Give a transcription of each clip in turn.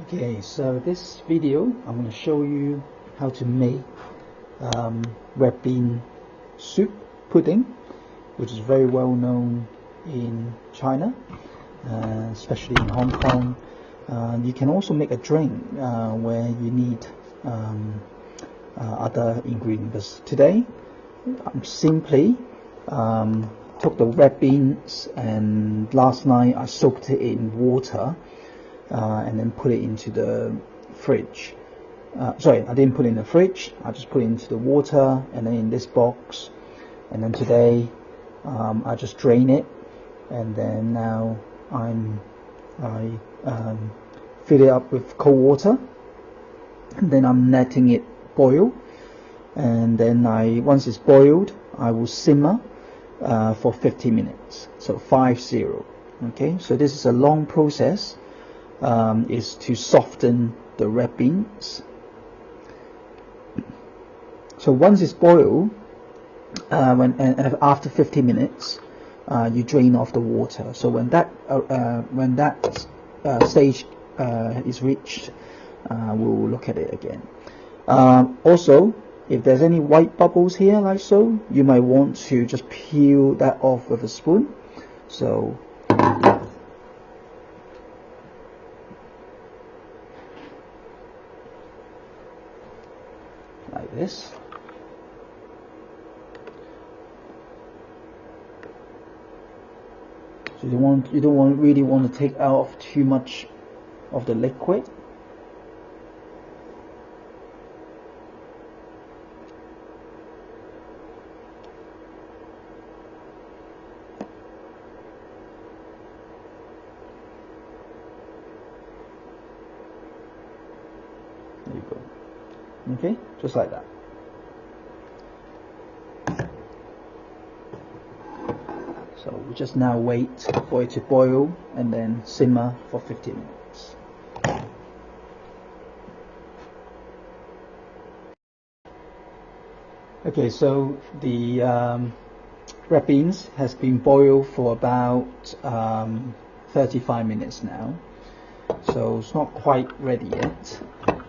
Okay, so this video I'm going to show you how to make red bean soup pudding, which is very well known in China, especially in Hong Kong. You can also make a drink where you need other ingredients. Today I'm simply took the red beans, and last night I soaked it in water and then put it into the fridge. Sorry, I didn't put it in the fridge, I just put it into the water and then in this box, and then today I just drain it, and then now I fill it up with cold water, and then I'm letting it boil, and then once it's boiled I will simmer for 50 minutes, so 50. Okay, so this is a long process. Is to soften the red beans. So once it's boiled, after 50 minutes, you drain off the water. So when that stage is reached, we'll look at it again. Also, if there's any white bubbles here, like so, you might want to just peel that off with a spoon. So like this. So you don't really want to take out too much of the liquid. There you go. Okay, just like that. So we just now wait for it to boil and then simmer for 15 minutes. Okay, so the red beans has been boiled for about 35 minutes now. So it's not quite ready yet.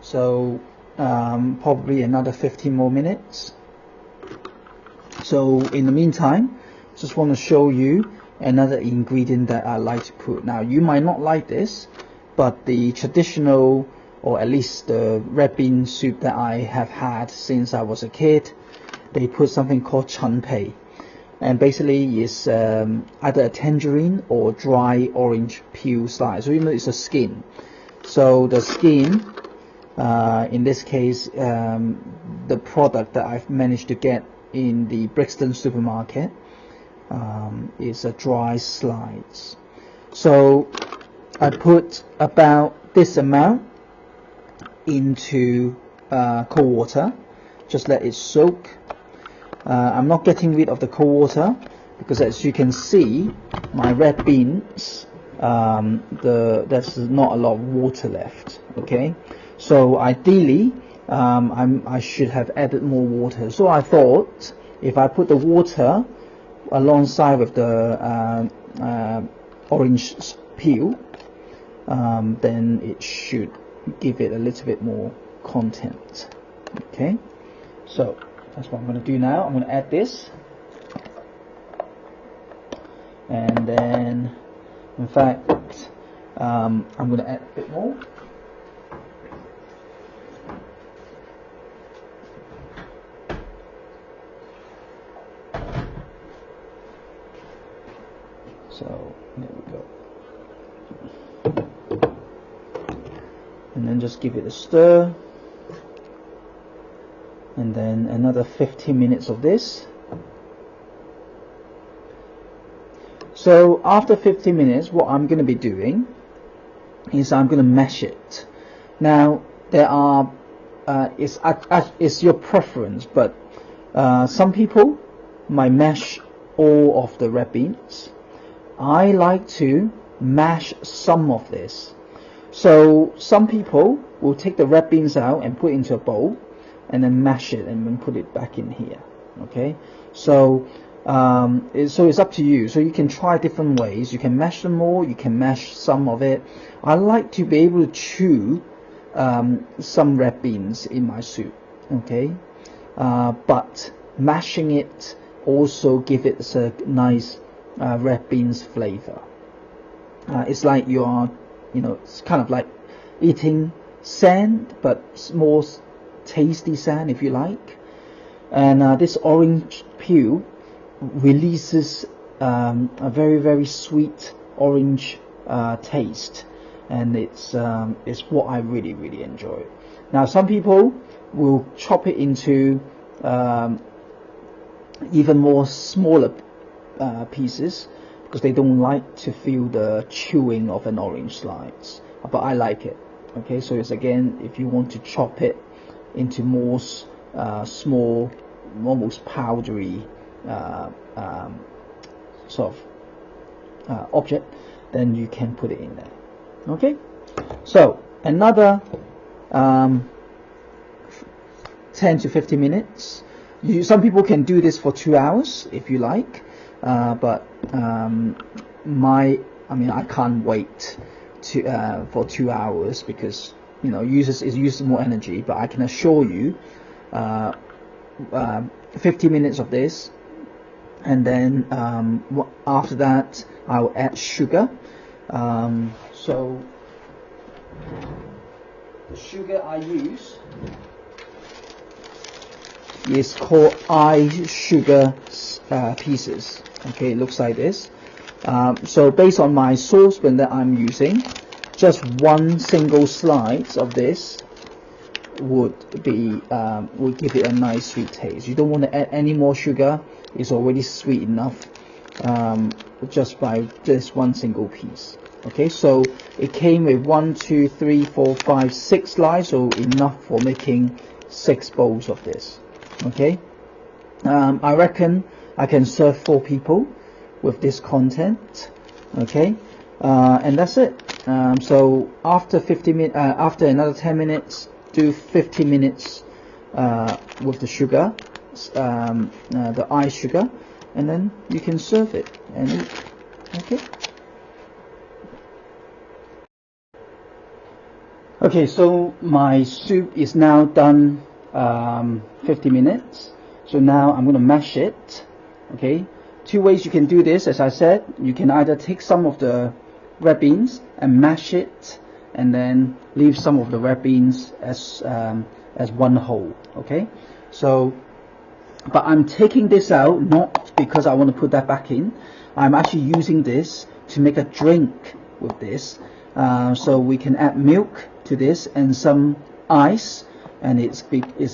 So probably another 15 more minutes. So in the meantime, just want to show you another ingredient that I like to put. Now you might not like this, but the traditional, or at least the red bean soup that I have had since I was a kid, they put something called chen pei, and basically it's either a tangerine or dry orange peel slice. So it's a skin. So the skin, in this case, the product that I've managed to get in the Brixton supermarket, is a dry slice. So I put about this amount into cold water, just let it soak. I'm not getting rid of the cold water because, as you can see, my red beans, there's not a lot of water left. Okay, so ideally I should have added more water. So I thought if I put the water alongside with the orange peel, then it should give it a little bit more content. Okay, so that's what I'm going to do now. I'm going to add this, and then in fact I'm going to add a bit more. So there we go, and then just give it a stir, and then another 15 minutes of this. So after 15 minutes, what I'm going to be doing is I'm going to mash it. Now there are it's your preference, but some people might mash all of the red beans. I like to mash some of this. So some people will take the red beans out and put it into a bowl and then mash it and then put it back in here. Okay, so So it's up to you. So you can try different ways. You can mash them more, you can mash some of it. I like to be able to chew some red beans in my soup, okay? But mashing it also give it a nice red beans flavor. It's like you're, it's kind of like eating sand, but more tasty sand, if you like. And this orange peel releases a very, very sweet orange taste, and it's what I really, really enjoy. Now, some people will chop it into even more smaller pieces, because they don't like to feel the chewing of an orange slice, but I like it. Okay, so it's, again, if you want to chop it into more small, almost powdery sort of object, then you can put it in there. Okay, so another 10 to 15 minutes. Some people can do this for 2 hours if you like, but I can't wait for 2 hours, because it uses more energy. But I can assure you, 50 minutes of this, and then after that I'll add sugar. So the sugar I use is called iSugar pieces. Okay, it looks like this. So based on my saucepan that I'm using, just one single slice of this would give it a nice sweet taste. You don't want to add any more sugar. It's already sweet enough just by this one single piece. Okay, so it came with 1, 2, 3, 4, 5, 6 slices, so enough for making 6 bowls of this. Okay, I reckon I can serve 4 people with this content. Okay, and that's it. So after 50 minutes, after another 10 minutes, do 50 minutes with the sugar, the iSugar, and then you can serve it and eat. Okay. Okay, so my soup is now done 50 minutes. So now I'm going to mash it. Okay, 2 ways you can do this. As I said, you can either take some of the red beans and mash it, and then leave some of the red beans as one whole. Okay, so but I'm taking this out not because I want to put that back in. I'm actually using this to make a drink with this. So we can add milk to this and some ice, and it's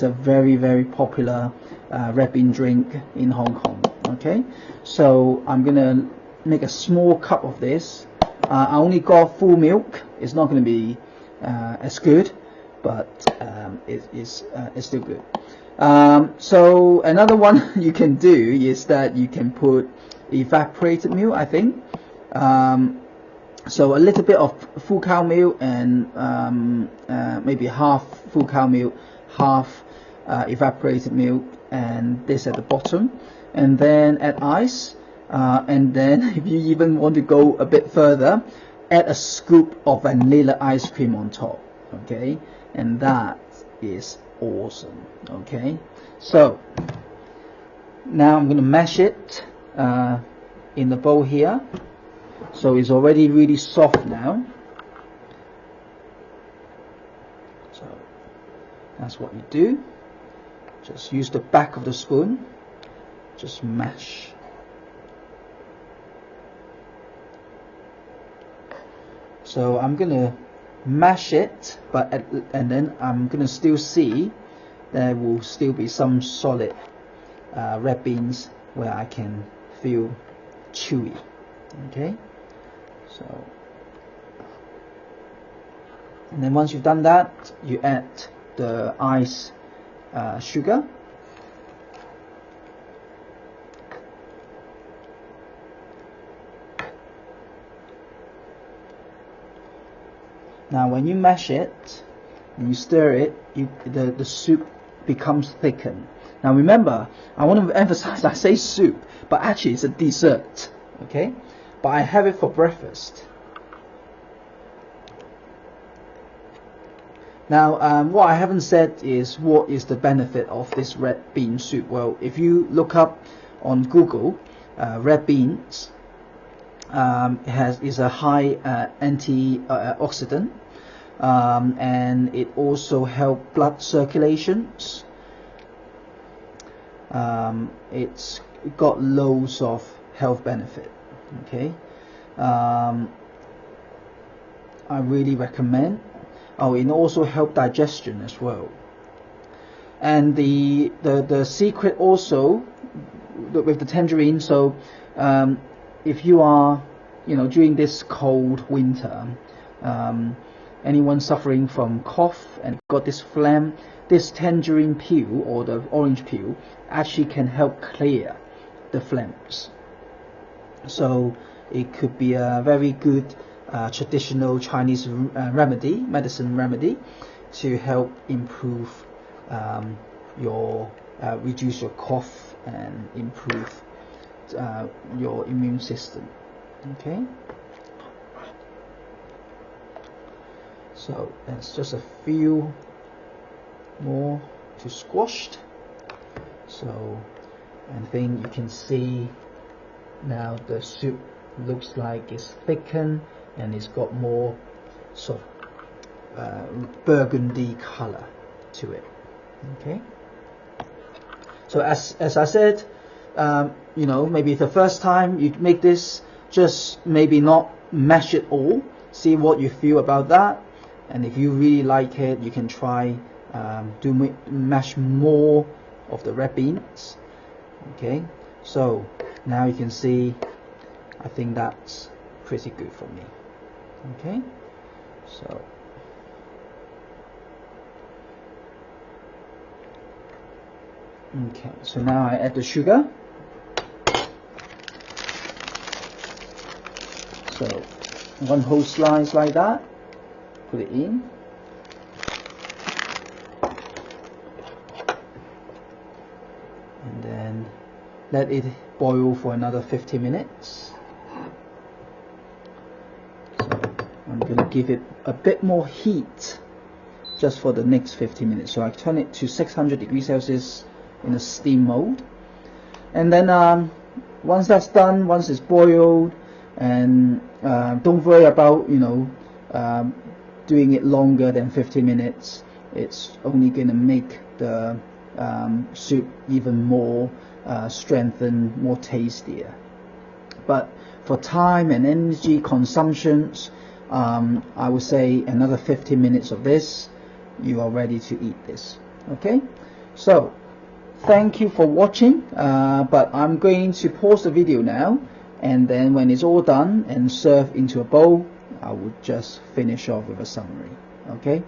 a very, very popular red bean drink in Hong Kong. Okay, so I'm gonna make a small cup of this. I only got full milk. It's not going to be as good, but it's still good. So another one you can do is that you can put evaporated milk, I think. So a little bit of full cow milk and maybe half full cow milk, half evaporated milk, and this at the bottom, and then add ice. And then if you even want to go a bit further, add a scoop of vanilla ice cream on top. Okay, and that is awesome. Okay, so now I'm going to mash it in the bowl here. So it's already really soft now. So that's what you do. Just use the back of the spoon. Just mash. So I'm gonna mash it, and then I'm gonna still see there will still be some solid red beans where I can feel chewy. Okay, so and then once you've done that, you add the ice sugar. Now when you mash it and you stir it, the soup becomes thickened. Now remember, I want to emphasize, I say soup, but actually it's a dessert, okay? But I have it for breakfast. Now, what I haven't said is what is the benefit of this red bean soup. Well, if you look up on Google, red beans is a high antioxidant, and it also helps blood circulations. It's got loads of health benefit. Okay, I really recommend. Oh, it also help digestion as well. And the secret also with the tangerine. So if you are, during this cold winter, anyone suffering from cough and got this phlegm, this tangerine peel or the orange peel actually can help clear the phlegms. So it could be a very good traditional Chinese medicine remedy to help improve reduce your cough and improve your immune system. Okay, so that's just a few more to squashed. So I think you can see now the soup looks like it's thickened and it's got more sort of burgundy color to it. Okay, so as I said, maybe the first time you make this, just maybe not mash it all, see what you feel about that, and if you really like it, you can try mash more of the red beans. Okay, so now you can see, I think that's pretty good for me. Okay, so now I add the sugar. So one whole slice like that, put it in. And then let it boil for another 50 minutes. So I'm going to give it a bit more heat just for the next 50 minutes. So I turn it to 600 degrees Celsius in a steam mode. And then once that's done, once it's boiled, and don't worry about doing it longer than 50 minutes. It's only going to make the soup even more strengthened, more tastier. But for time and energy consumptions, I would say another 50 minutes of this, you are ready to eat this. Okay, so thank you for watching, but I'm going to pause the video now, and then when it's all done and served into a bowl, I would just finish off with a summary. Okay.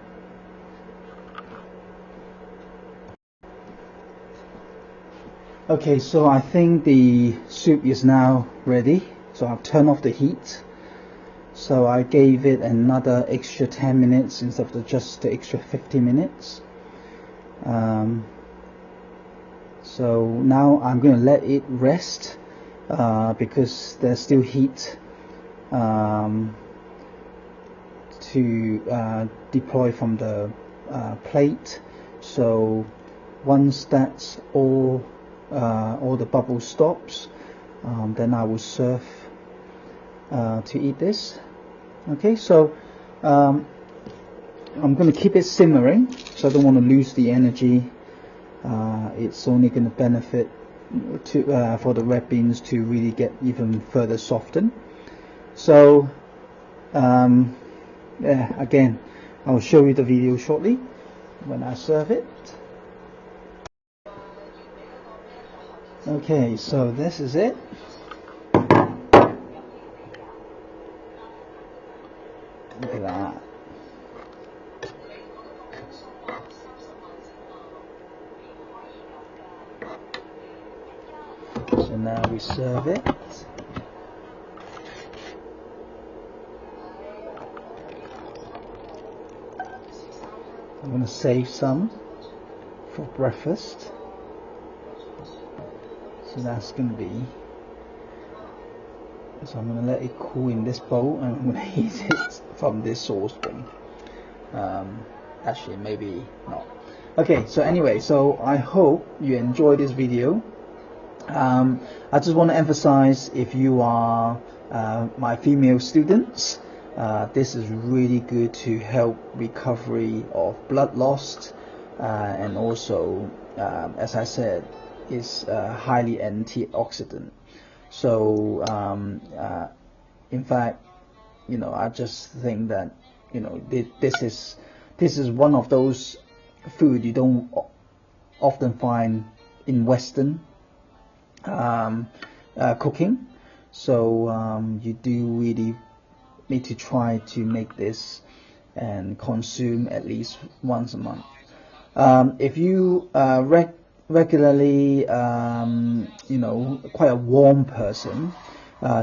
Okay, so I think the soup is now ready. So I've turned off the heat. So I gave it another extra 10 minutes instead of just the extra 50 minutes. So now I'm going to let it rest because there's still heat to deploy from the plate. So once that's all the bubble stops, then I will serve to eat this. Okay, so I'm going to keep it simmering, so I don't want to lose the energy. It's only going to benefit for the red beans to really get even further softened. So again, I'll show you the video shortly when I serve it. Okay, so this is it. Look at that. So now we serve it. I'm going to save some for breakfast. So that's gonna be. So I'm gonna let it cool in this bowl, and I'm gonna heat it from this saucepan. Actually, maybe not. Okay. So anyway, so I hope you enjoyed this video. I just want to emphasize, if you are my female students, this is really good to help recovery of blood loss, and also, as I said, is highly antioxidant. So in fact, I just think that this is one of those food you don't often find in Western cooking. So you do really need to try to make this and consume at least once a month. If you regularly, quite a warm person,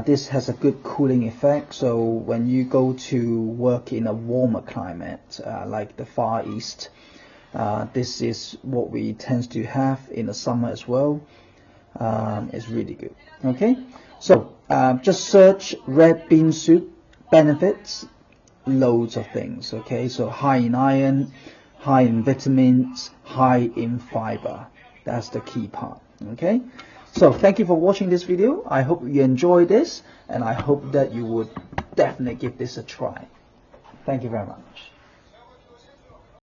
this has a good cooling effect. So when you go to work in a warmer climate, like the Far East, this is what we tend to have in the summer as well. It's really good. Okay, so just search red bean soup benefits, loads of things. Okay, so high in iron, high in vitamins, high in fiber. That's the key part. Okay, so thank you for watching this video. I hope you enjoyed this, and I hope that you would definitely give this a try. Thank you very much.